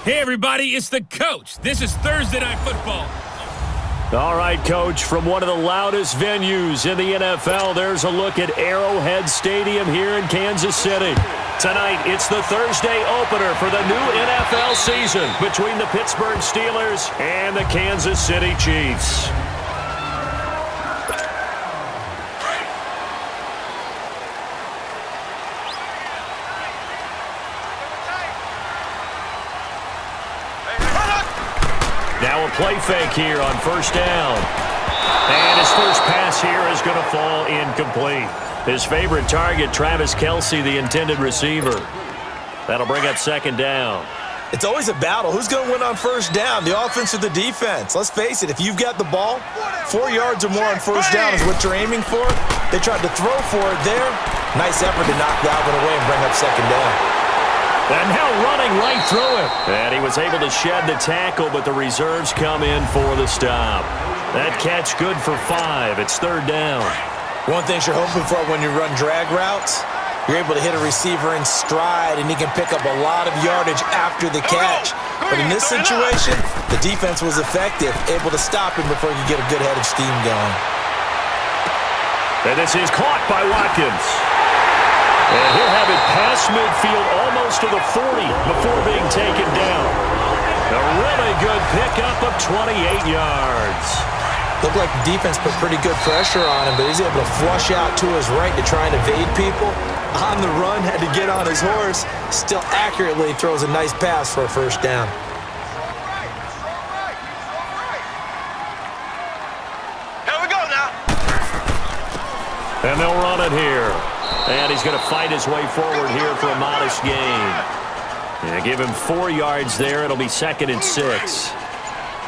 Hey, everybody, it's the coach. This is Thursday Night Football. All right, Coach, from one of the loudest venues in the NFL, there's a look at Arrowhead Stadium here in Kansas City. Tonight, it's the Thursday opener for the new NFL season between the Pittsburgh Steelers and the Kansas City Chiefs. Now a play fake here on first down. And his first pass here is going to fall incomplete. His favorite target, Travis Kelce, the intended receiver. That'll bring up second down. It's always a battle. Who's going to win on first down, the offense or the defense? Let's face it, if you've got the ball, 4 yards or more on first down is what you're aiming for. They tried to throw for it there. Nice effort to knock that one away and bring up second down. And now running right through him. And he was able to shed the tackle, but the reserves come in for the stop. That catch good for 5. It's third down. One thing you're hoping for when you run drag routes, you're able to hit a receiver in stride, and he can pick up a lot of yardage after the catch. But in this situation, the defense was effective, able to stop him before you get a good head of steam going. And this is caught by Watkins. And he'll have it past midfield almost to the 40 before being taken down. A really good pickup of 28 yards. Looked like the defense put pretty good pressure on him, but he's able to flush out to his right to try and evade people. On the run, had to get on his horse. Still accurately throws a nice pass for a first down. Here we go now. And they'll run it here. And he's going to fight his way forward here for a modest gain. Yeah, give him 4 yards there. It'll be second and 6.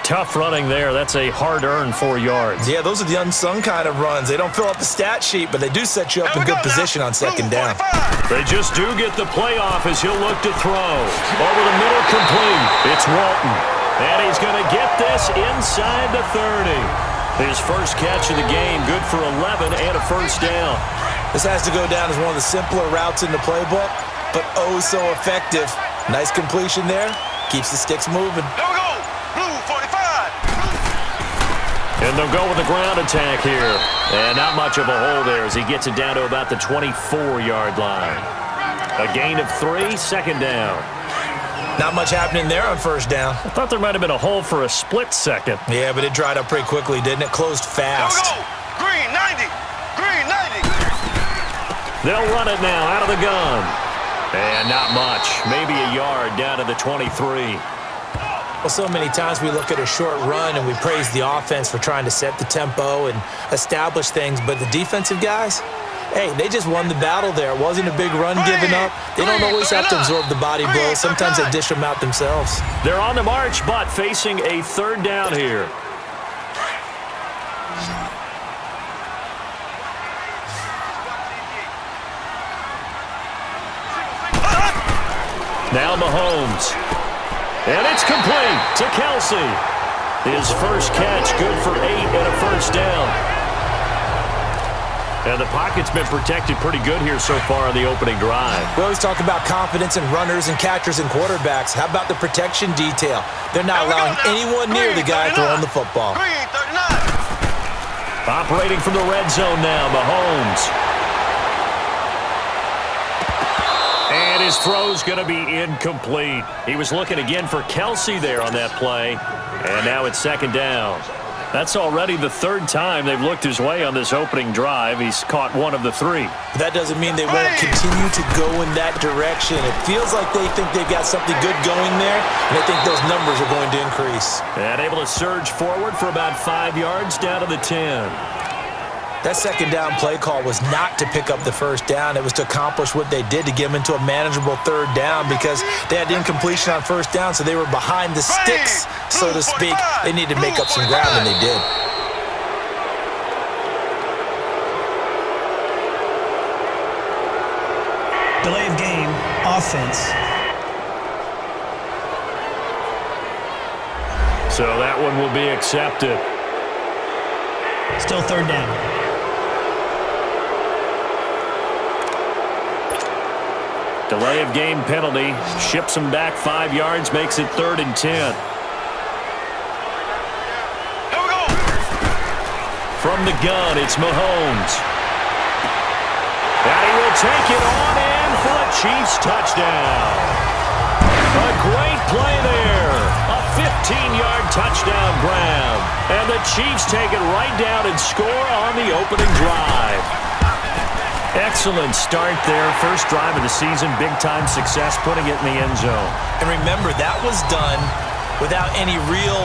Tough running there. That's a hard-earned 4 yards. Yeah, those are the unsung kind of runs. They don't fill up the stat sheet, but they do set you up in good position on second down. They just do get the play off as he'll look to throw. Over the middle, complete. It's Walton. And he's going to get this inside the 30. His first catch of the game, good for 11 and a first down. This has to go down as one of the simpler routes in the playbook, but oh so effective. Nice completion there. Keeps the sticks moving. Here we go. Blue 45. And they'll go with the ground attack here. And not much of a hole there as he gets it down to about the 24-yard line. A gain of 3, second down. Not much happening there on first down. I thought there might have been a hole for a split second. Yeah, but it dried up pretty quickly, didn't it? Closed fast. Here we go. Green 90. Green 90. They'll run it now out of the gun. And not much. Maybe a yard down to the 23. Well, so many times we look at a short run and we praise the offense for trying to set the tempo and establish things, but the defensive guys, hey, they just won the battle there. It wasn't a big run given up. They don't always have to absorb the body blows. Sometimes they dish them out themselves. They're on the march, but facing a third down here. Now Mahomes. And it's complete to Kelce. His first catch, good for 8 and a first down. And the pocket's been protected pretty good here so far on the opening drive. We always talk about confidence in runners and catchers and quarterbacks. How about the protection detail? They're not allowing anyone near the guy throwing the football. Green 39. Operating from the red zone now, Mahomes. And his throw's going to be incomplete. He was looking again for Kelce there on that play. And now it's second down. That's already the third time they've looked his way on this opening drive. He's caught one of the 3. That doesn't mean they won't continue to go in that direction. It feels like they think they've got something good going there, and I think those numbers are going to increase. And able to surge forward for about 5 yards down to the 10. That second down play call was not to pick up the first down. It was to accomplish what they did to get them into a manageable third down because they had incompletion on first down, so they were behind the sticks, so to speak. They needed to make up some ground, and they did. Delay of game, offense. So that one will be accepted. Still third down. Delay of game penalty. Ships him back 5 yards. Makes it 3rd and 10. Here we go. From the gun, it's Mahomes. And he will take it on in for a Chiefs touchdown. A great play there. A 15-yard touchdown grab. And the Chiefs take it right down and score on the opening drive. Excellent start there. First drive of the season. Big-time success putting it in the end zone. And remember, that was done without any real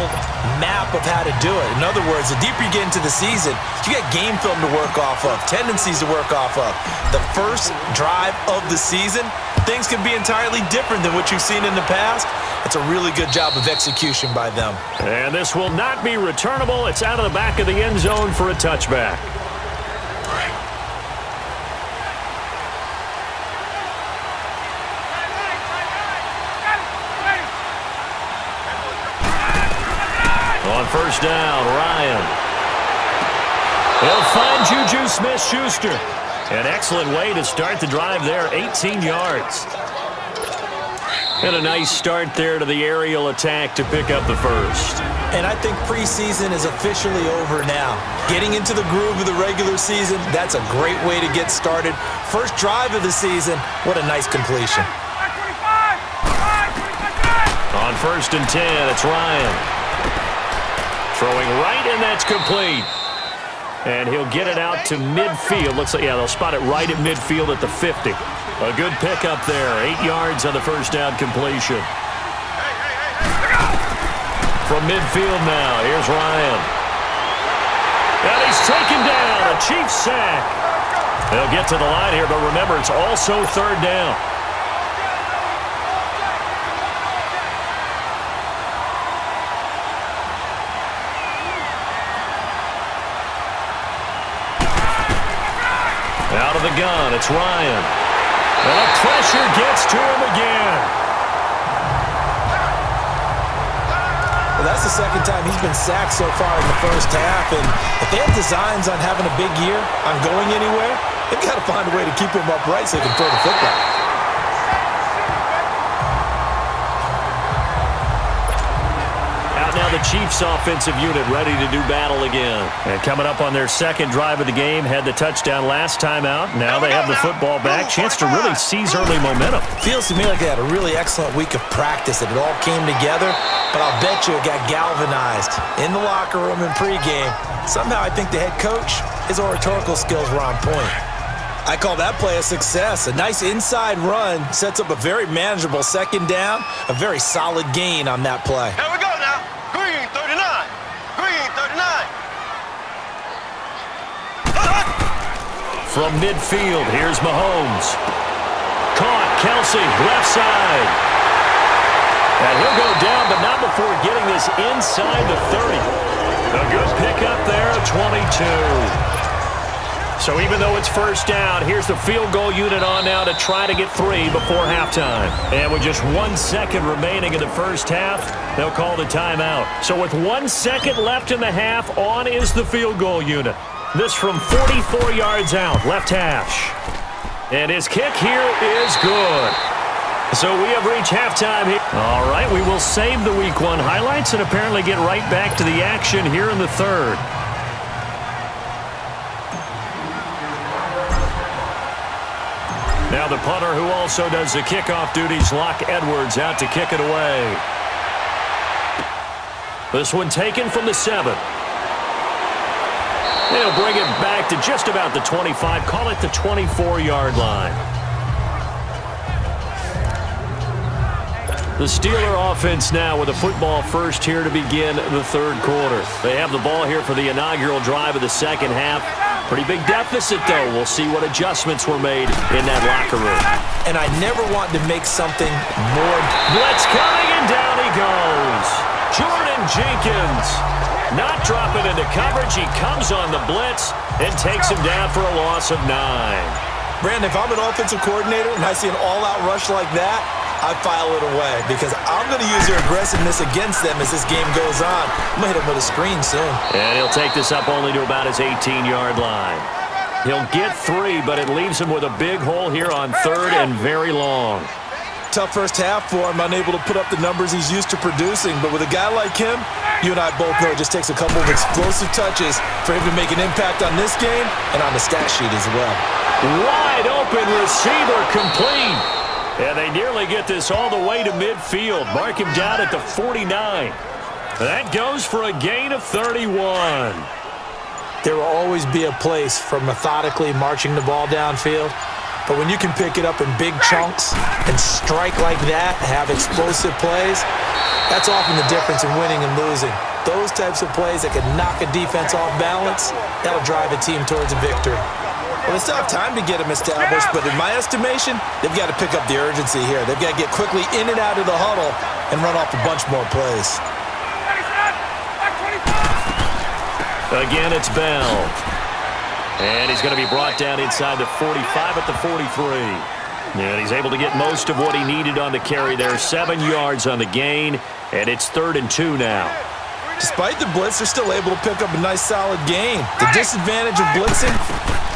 map of how to do it. In other words, the deeper you get into the season, you got game film to work off of, tendencies to work off of. The first drive of the season, things can be entirely different than what you've seen in the past. It's a really good job of execution by them. And this will not be returnable. It's out of the back of the end zone for a touchback. On first down, Ryan. He'll find Juju Smith-Schuster. An excellent way to start the drive there, 18 yards. And a nice start there to the aerial attack to pick up the first. And I think preseason is officially over now. Getting into the groove of the regular season, that's a great way to get started. First drive of the season, what a nice completion. On first and 10, it's Ryan. Throwing right, and that's complete. And he'll get it out to midfield. Looks like, yeah, they'll spot it right at midfield at the 50. A good pickup there. 8 yards on the first down completion. From midfield now, here's Ryan. And he's taken down. A Chiefs sack. They'll get to the line here, but remember, it's also 3rd down. Out of the gun, it's Ryan. And the pressure gets to him again. Well, that's the second time he's been sacked so far in the first half. And if they have designs on having a big year, on going anywhere, they've got to find a way to keep him upright so they can throw the football. Now the Chiefs offensive unit ready to do battle again. And coming up on their second drive of the game, had the touchdown last time out. Now they have the football back. Chance to really seize early momentum. Feels to me like they had a really excellent week of practice, that it all came together. But I'll bet you it got galvanized in the locker room and pregame. Somehow I think the head coach, his oratorical skills were on point. I call that play a success. A nice inside run sets up a very manageable second down. A very solid gain on that play. Here we go now. Green 39. Green 39. From midfield, here's Mahomes. Caught, Kelsey, left side. And he'll go down, but not before getting this inside the 30. A good pickup there, 22. So even though it's first down, here's the field goal unit on now to try to get 3 before halftime. And with just 1 second remaining in the first half, they'll call the timeout. So with 1 second left in the half, on is the field goal unit. This from 44 yards out, left hash. And his kick here is good. So we have reached halftime here. All right, we will save the Week 1 highlights and apparently get right back to the action here in the third. Now the punter who also does the kickoff duties, Locke Edwards, out to kick it away. This one taken from the 7. They'll bring it back to just about the 25. Call it the 24-yard line. The Steeler offense now with a football first here to begin the third quarter. They have the ball here for the inaugural drive of the second half. Pretty big deficit, though. We'll see what adjustments were made in that locker room. And I never want to make something more. Blitz coming, and down he goes. Jordan Jenkins not dropping into coverage. He comes on the blitz and takes him down for a loss of 9. Brandon, if I'm an offensive coordinator and I see an all-out rush like that, I file it away because I'm going to use their aggressiveness against them as this game goes on. I'm going to hit him with a screen soon. And he'll take this up only to about his 18-yard line. He'll get 3, but it leaves him with a big hole here on 3rd and very long. Tough first half for him, unable to put up the numbers he's used to producing. But with a guy like him, you and I both know it just takes a couple of explosive touches for him to make an impact on this game and on the stat sheet as well. Wide open receiver complete. And they nearly get this all the way to midfield. Mark him down at the 49. That goes for a gain of 31. There will always be a place for methodically marching the ball downfield. But when you can pick it up in big chunks and strike like that, have explosive plays, that's often the difference in winning and losing. Those types of plays that can knock a defense off balance, that'll drive a team towards a victory. Well, they still have time to get them established, but in my estimation, they've got to pick up the urgency here. They've got to get quickly in and out of the huddle and run off a bunch more plays. Again, it's Bell. And he's going to be brought down inside the 45 at the 43. And he's able to get most of what he needed on the carry there. 7 yards on the gain, and it's 3rd and 2 now. Despite the blitz, they're still able to pick up a nice, solid gain. The disadvantage of blitzing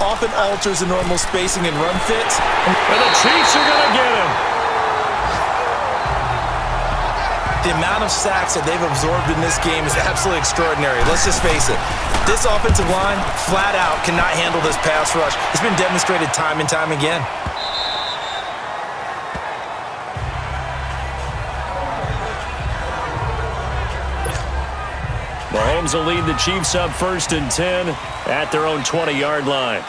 often alters the normal spacing and run fits. And the Chiefs are going to get him. The amount of sacks that they've absorbed in this game is absolutely extraordinary. Let's just face it. This offensive line, flat out, cannot handle this pass rush. It's been demonstrated time and time again. Mahomes will lead the Chiefs up 1st and 10 at their own 20-yard line.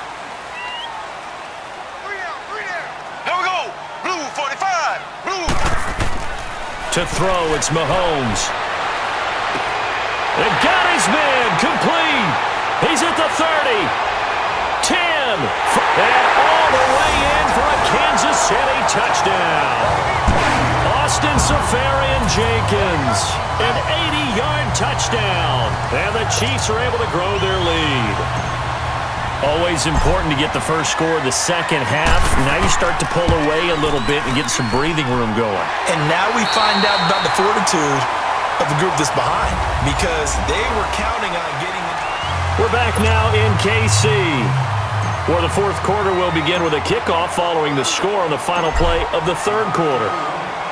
Here we go. Blue 45. Blue. To throw, it's Mahomes. They've got his man complete. He's at the 30. 10. And all the way in for a Kansas City touchdown. Austin Seferian-Jenkins, an 80-yard touchdown. And the Chiefs are able to grow their lead. Always important to get the first score of the second half. Now you start to pull away a little bit and get some breathing room going. And now we find out about the fortitude of the group that's behind, because they were counting on getting it. We're back now in KC, where the 4th quarter will begin with a kickoff following the score on the final play of the 3rd quarter.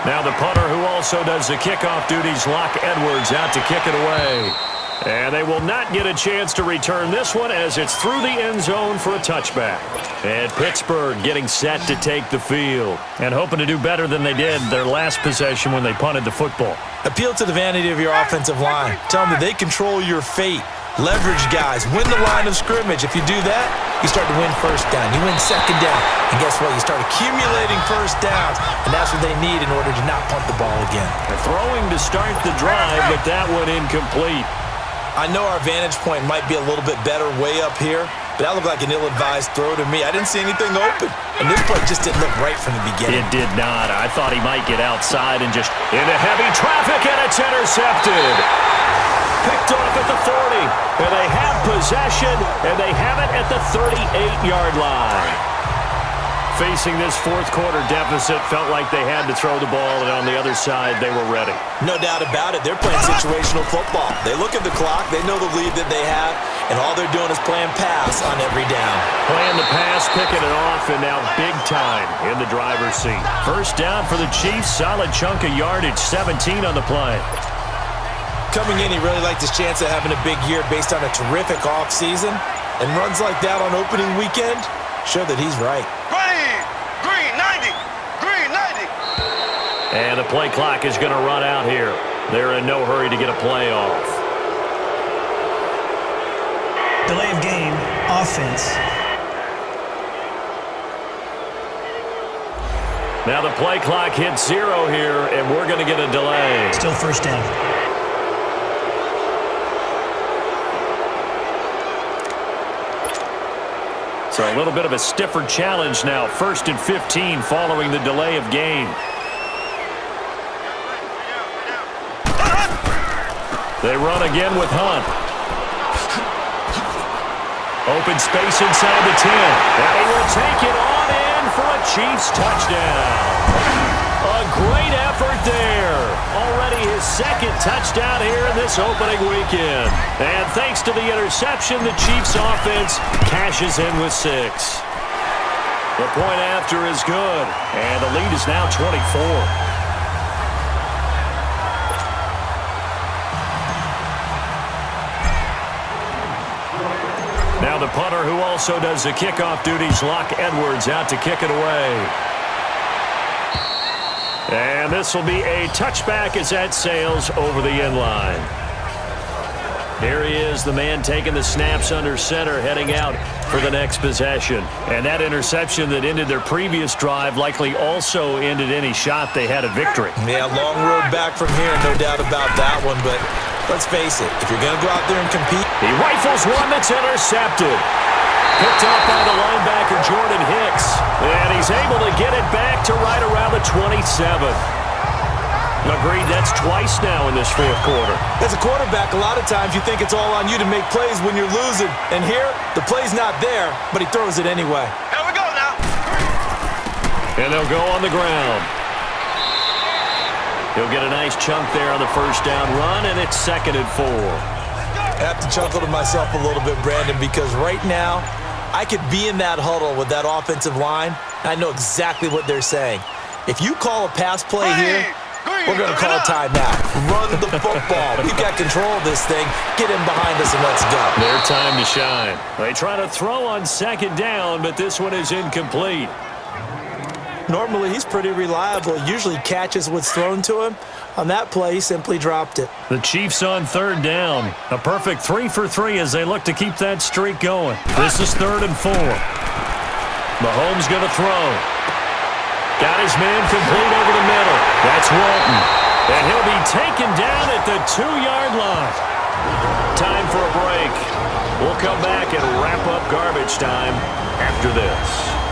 Now the punter, who also does the kickoff duties, Locke Edwards, out to kick it away. And they will not get a chance to return this one as it's through the end zone for a touchback. And Pittsburgh getting set to take the field and hoping to do better than they did their last possession when they punted the football. Appeal to the vanity of your offensive line. Tell them that they control your fate. Leverage guys. Win the line of scrimmage. If you do that, you start to win first down. You win second down. And guess what? You start accumulating first downs. And that's what they need in order to not punt the ball again. They're throwing to start the drive, but that one incomplete. I know our vantage point might be a little bit better way up here, but that looked like an ill-advised throw to me. I didn't see anything open. And this play just didn't look right from the beginning. It did not. I thought he might get outside and just into heavy traffic, and it's intercepted. Picked off at the 40. And they have possession, and they have it at the 38-yard line. Facing this 4th quarter deficit, felt like they had to throw the ball, and on the other side, they were ready. No doubt about it. They're playing situational football. They look at the clock. They know the lead that they have, and all they're doing is playing pass on every down. Playing the pass, picking it off, and now big time in the driver's seat. First down for the Chiefs. Solid chunk of yardage, 17 on the play. Coming in, he really liked his chance of having a big year based on a terrific offseason, and runs like that on opening weekend show that he's right. Green 90. Green 90. And the play clock is going to run out here. They're in no hurry to get a play off. Delay of game, offense. Now the play clock hits 0 here, and we're going to get a delay. Still first down. So a little bit of a stiffer challenge now. 1st and 15 following the delay of game. They run again with Hunt. Open space inside the 10. And he will take it on in for a Chiefs touchdown. A great effort there. Already his second touchdown here in this opening weekend. And thanks to the interception, the Chiefs offense cashes in with 6. The point after is good, and the lead is now 24. Now the punter, who also does the kickoff duties, Locke Edwards, out to kick it away. And this will be a touchback as that sails over the end line. Here he is, the man taking the snaps under center, heading out for the next possession. And that interception that ended their previous drive likely also ended any shot they had at victory. Yeah, long road back from here, no doubt about that one. But let's face it, if you're going to go out there and compete. He rifles one that's intercepted. Picked up by the linebacker, Jordan Hicks. And he's able to get it back to right around the 27. Agreed, that's twice now in this fourth quarter. As a quarterback, a lot of times you think it's all on you to make plays when you're losing. And here, the play's not there, but he throws it anyway. Here we go now. And they'll go on the ground. He'll get a nice chunk there on the first down run, and it's 2nd and 4. I have to chuckle to myself a little bit, Brandon, because right now, I could be in that huddle with that offensive line. I know exactly what they're saying. If you call a pass play here, we're going to call a timeout. Run the football. We've got control of this thing. Get in behind us and let's go. Their time to shine. They try to throw on 2nd down, but this one is incomplete. Normally, he's pretty reliable. Usually catches what's thrown to him. On that play, he simply dropped it. The Chiefs on 3rd down. A perfect 3 for 3 as they look to keep that streak going. This is 3rd and 4. Mahomes going to throw. Got his man complete over the middle. That's Walton. And he'll be taken down at the 2-yard line. Time for a break. We'll come back and wrap up garbage time after this.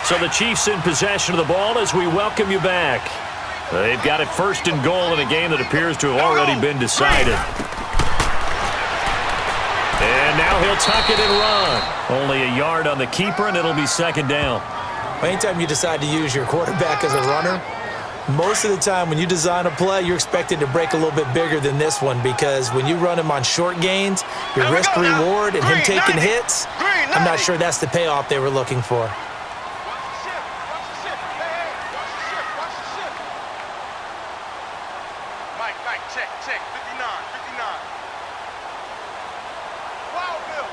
So the Chiefs in possession of the ball as we welcome you back. They've got it 1st and goal in a game that appears to have already been decided. And now he'll tuck it and run. Only a yard on the keeper, and it'll be 2nd down. Anytime you decide to use your quarterback as a runner, most of the time when you design a play, you're expected to break a little bit bigger than this one, because when you run him on short gains, your risk-reward and him taking hits, I'm not sure that's the payoff they were looking for. Check, 59. Wild Bill.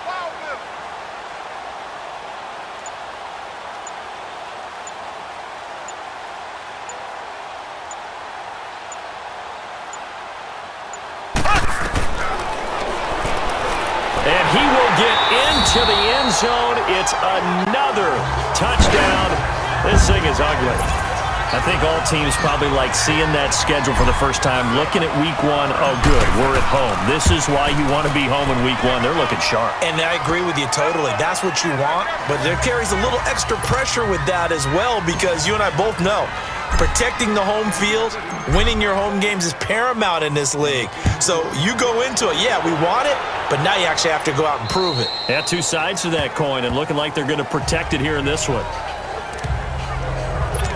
And he will get into the end zone. It's another touchdown. This thing is ugly. I think all teams probably like seeing that schedule for the first time, looking at week 1. Oh, good, we're at home. This is why you want to be home in week 1. They're looking sharp. And I agree with you totally. That's what you want, but there carries a little extra pressure with that as well, because you and I both know protecting the home field, winning your home games is paramount in this league. So you go into it, yeah, we want it, but now you actually have to go out and prove it. Yeah, 2 sides to that coin, and looking like they're going to protect it here in this one.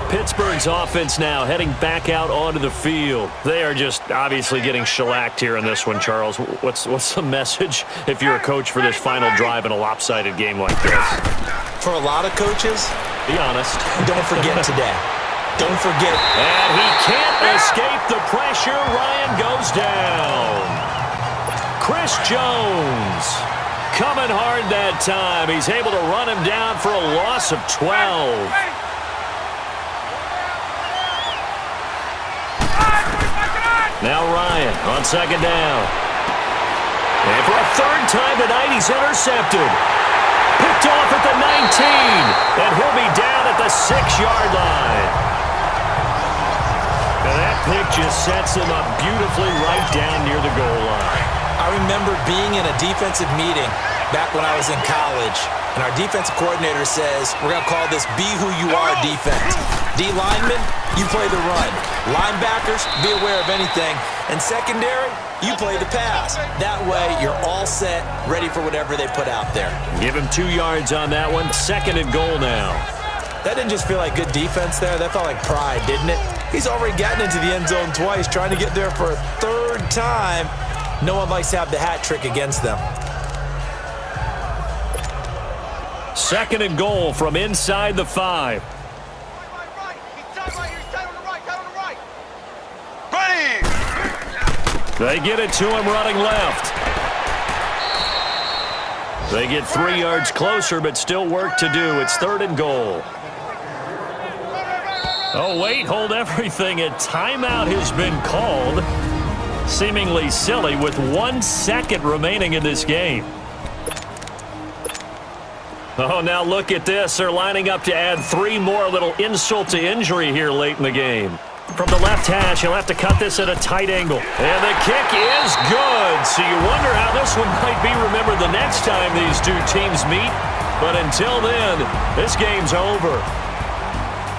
Pittsburgh's offense now heading back out onto the field. They are just obviously getting shellacked here in this one, Charles. What's the message if you're a coach for this final drive in a lopsided game like this? For a lot of coaches, be honest. Don't forget today. Don't forget. And he can't escape the pressure. Ryan goes down. Chris Jones coming hard that time. He's able to run him down for a loss of 12. Now Ryan on 2nd down. And for a 3rd time tonight, he's intercepted. Picked off at the 19. And he'll be down at the 6-yard line. And that pick just sets him up beautifully right down near the goal line. I remember being in a defensive meeting back when I was in college, and our defensive coordinator says, we're going to call this be who you are defense. D linemen, you play the run. Linebackers, be aware of anything. And secondary, you play the pass. That way, you're all set, ready for whatever they put out there. Give him 2 yards on that one. 2nd and goal now. That didn't just feel like good defense there. That felt like pride, didn't it? He's already gotten into the end zone twice, trying to get there for a 3rd time. No one likes to have the hat trick against them. 2nd and goal from inside the 5. Ready! They get it to him running left. They get 3 yards closer, but still work to do. It's 3rd and goal. Oh, wait, hold everything. A timeout has been called. Seemingly silly with 1 second remaining in this game. Oh, now look at this. They're lining up to add 3 more. A little insult to injury here late in the game. From the left hash, he'll have to cut this at a tight angle. And the kick is good. So you wonder how this one might be remembered the next time these two teams meet. But until then, this game's over.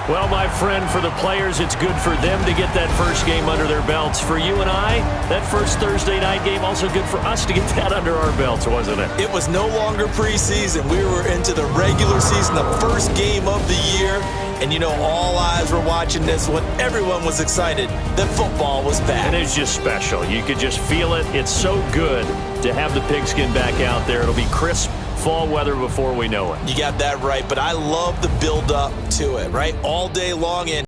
Well, my friend, for the players, it's good for them to get that first game under their belts. For you and I, that first Thursday night game, also good for us to get that under our belts, wasn't it? It was no longer preseason. We were into the regular season, the first game of the year. And, you know, all eyes were watching this when everyone was excited that football was back. And it's just special. You could just feel it. It's so good to have the pigskin back out there. It'll be crisp fall weather before we know it. You got that right, but I love the build-up to it, right? All day long. And